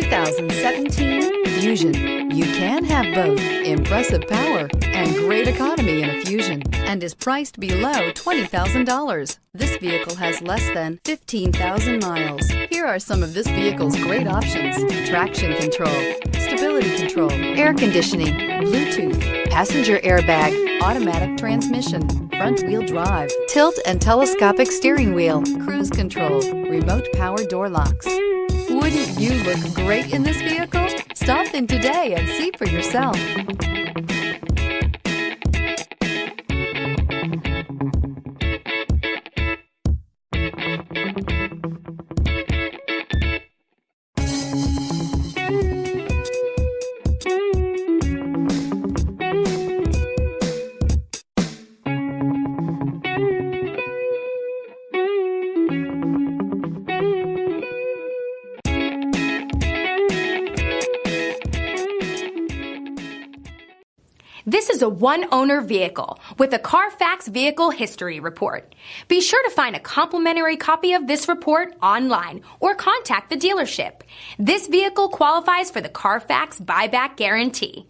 2017 Fusion. You can have both impressive power and great economy in a Fusion and is priced below $20,000. This vehicle has less than 15,000 miles. Here are some of this vehicle's great options: traction control, stability control, air conditioning, Bluetooth, passenger airbag, automatic transmission, front-wheel drive, tilt and telescopic steering wheel, cruise control, remote power door locks. Wouldn't you look great in this vehicle? Stop in today and see for yourself. This is a one-owner vehicle with a Carfax Vehicle History Report. Be sure to find a complimentary copy of this report online or contact the dealership. This vehicle qualifies for the Carfax Buyback Guarantee.